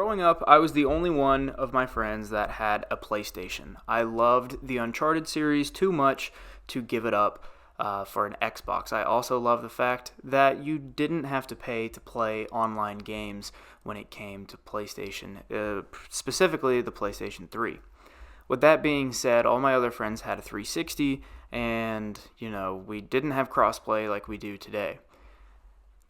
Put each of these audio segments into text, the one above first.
Growing up, I was the only one of my friends that had a PlayStation. I loved the Uncharted series too much to give it up for an Xbox. I also love the fact that you didn't have to pay to play online games when it came to PlayStation, specifically the PlayStation 3. With that being said, all my other friends had a 360, and, we didn't have crossplay like we do today.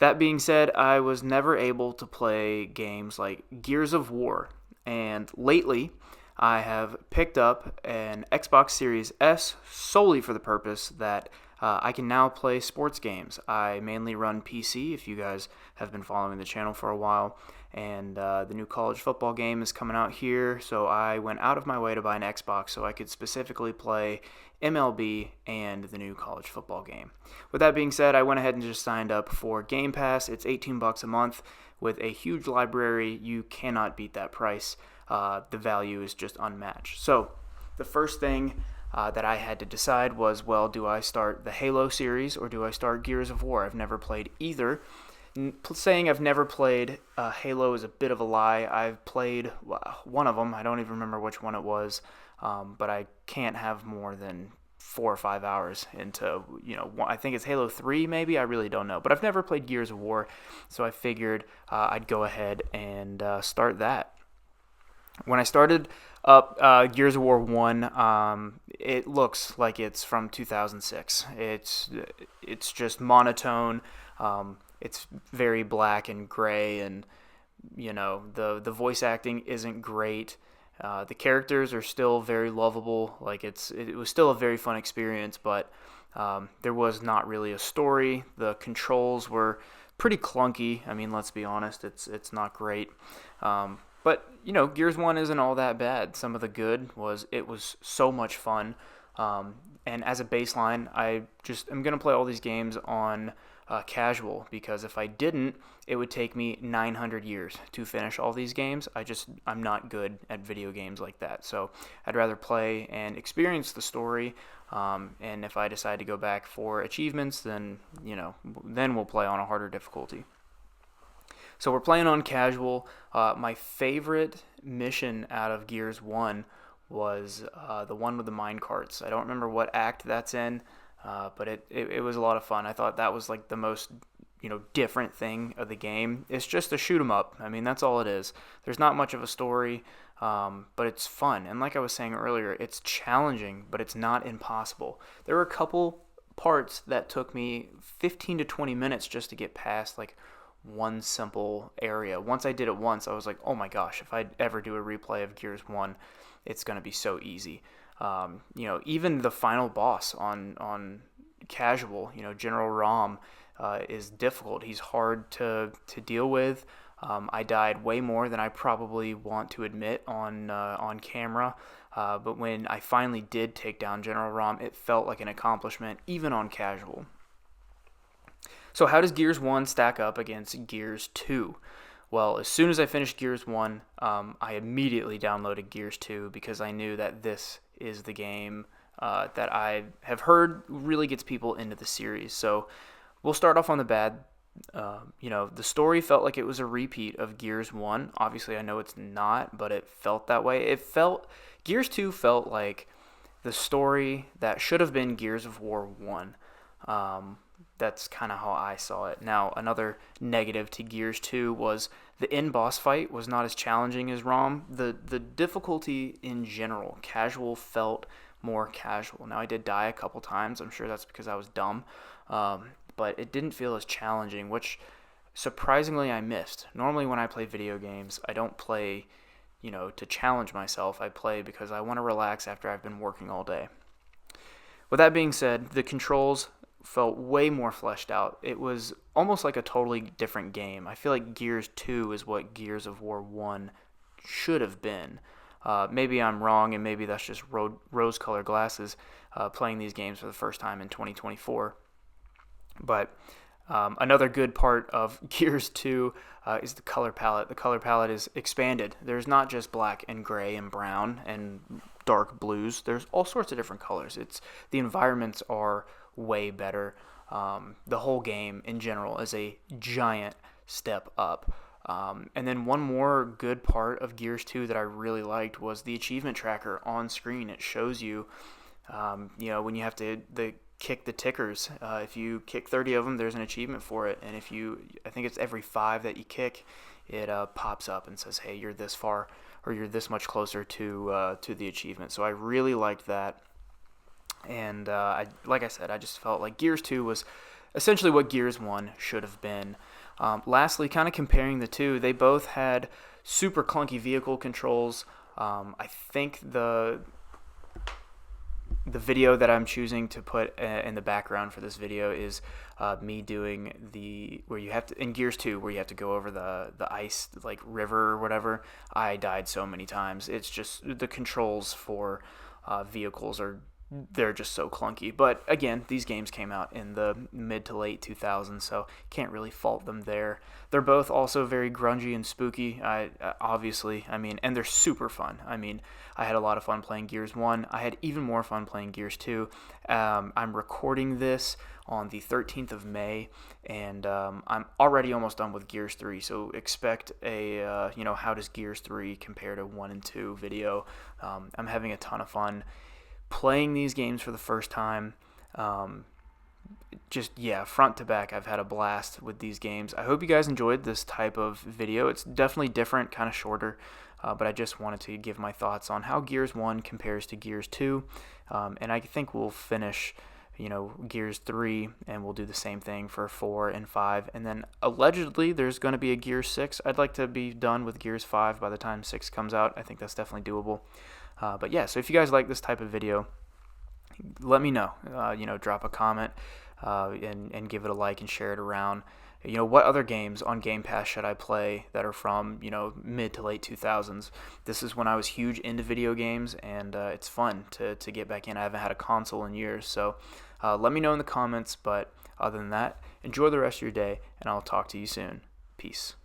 That being said, I was never able to play games like Gears of War, and lately I have picked up an Xbox Series S solely for the purpose that I can now play sports games. I mainly run PC, if you guys have been following the channel for a while, and the new college football game is coming out here, so I went out of my way to buy an Xbox so I could specifically play MLB and the new college football game. With that being said, I went ahead and just signed up for Game Pass. It's $18 a month with a huge library. You cannot beat that price. The value is just unmatched. So the first thing that I had to decide was, well, do I start the Halo series or do I start Gears of War? I've never played either. Saying I've never played Halo is a bit of a lie. I've played one of them. I don't even remember which one it was, but I can't have more than 4 or 5 hours into, I think it's Halo 3 maybe. I really don't know. But I've never played Gears of War, so I figured I'd go ahead and start that. When I started up Gears of War 1, it looks like it's from 2006. It's just monotone. It's very black and gray, and the voice acting isn't great. The characters are still very lovable. Like it was still a very fun experience, but there was not really a story. The controls were pretty clunky. I mean, let's be honest, it's not great. But Gears 1 isn't all that bad. Some of the good was it was so much fun. And as a baseline, I just am gonna play all these games on casual, because if I didn't, it would take me 900 years to finish all these games. I'm not good at video games like that. So I'd rather play and experience the story. And if I decide to go back for achievements, then we'll play on a harder difficulty. So we're playing on casual. My favorite mission out of Gears 1 was the one with the mine carts. I don't remember what act that's in, but it was a lot of fun. I thought that was like the most different thing of the game. It's just a shoot 'em up. I mean, that's all it is. There's not much of a story, but it's fun. And like I was saying earlier, it's challenging, but it's not impossible. There were a couple parts that took me 15 to 20 minutes just to get past like one simple area. Once I did it once, I was like, oh my gosh, if I ever do a replay of Gears 1, it's going to be so easy. Even the final boss on casual, General Rom, is difficult. He's hard to deal with. I died way more than I probably want to admit on camera. But when I finally did take down General Rom, it felt like an accomplishment, even on casual. So how does Gears 1 stack up against Gears 2? Well, as soon as I finished Gears 1, I immediately downloaded Gears 2 because I knew that this is the game that I have heard really gets people into the series. So we'll start off on the bad. The story felt like it was a repeat of Gears 1. Obviously, I know it's not, but it felt that way. Gears 2 felt like the story that should have been Gears of War 1. That's kind of how I saw it. Now, another negative to Gears 2 was the end boss fight was not as challenging as ROM. The difficulty in general, casual felt more casual. Now, I did die a couple times. I'm sure that's because I was dumb. But it didn't feel as challenging, which surprisingly I missed. Normally when I play video games, I don't play, to challenge myself. I play because I want to relax after I've been working all day. With that being said, the controls felt way more fleshed out. It was almost like a totally different game. I feel like Gears 2 is what Gears of War 1 should have been. Maybe I'm wrong, and maybe that's just rose-colored glasses playing these games for the first time in 2024. But another good part of Gears 2 is the color palette. The color palette is expanded. There's not just black and gray and brown and dark blues. There's all sorts of different colors. The environments are way better. The whole game in general is a giant step up. And then one more good part of Gears 2 that I really liked was the achievement tracker on screen. It shows you, when you have to kick the tickers. If you kick 30 of them, there's an achievement for it. And I think it's every 5 that you kick, it pops up and says, hey, you're this far, or you're this much closer to the achievement. So I really liked that. And like I said, I just felt like Gears 2 was essentially what Gears 1 should have been. Lastly, kind of comparing the two, they both had super clunky vehicle controls. I think the video that I'm choosing to put in the background for this video is me doing in Gears 2 where you have to go over the ice like river or whatever. I died so many times. It's just the controls for vehicles they're just so clunky. But again, these games came out in the mid to late 2000s, so can't really fault them there. They're both also very grungy and spooky, obviously. And they're super fun. I had a lot of fun playing Gears 1. I had even more fun playing Gears 2. I'm recording this on the 13th of May, and I'm already almost done with Gears 3, so expect a, how does Gears 3 compare to 1 and 2 video. I'm having a ton of fun playing these games for the first time. Front to back, I've had a blast with these games. I hope you guys enjoyed this type of video. It's definitely different, kind of shorter, but I just wanted to give my thoughts on how Gears 1 compares to Gears 2, and I think we'll finish Gears 3, and we'll do the same thing for 4 and 5, and then allegedly there's going to be a Gears 6. I'd like to be done with Gears 5 by the time 6 comes out. I think that's definitely doable. But yeah, so if you guys like this type of video, let me know. Drop a comment and give it a like and share it around. What other games on Game Pass should I play that are from, mid to late 2000s? This is when I was huge into video games, and it's fun to get back in. I haven't had a console in years, so let me know in the comments. But other than that, enjoy the rest of your day, and I'll talk to you soon. Peace.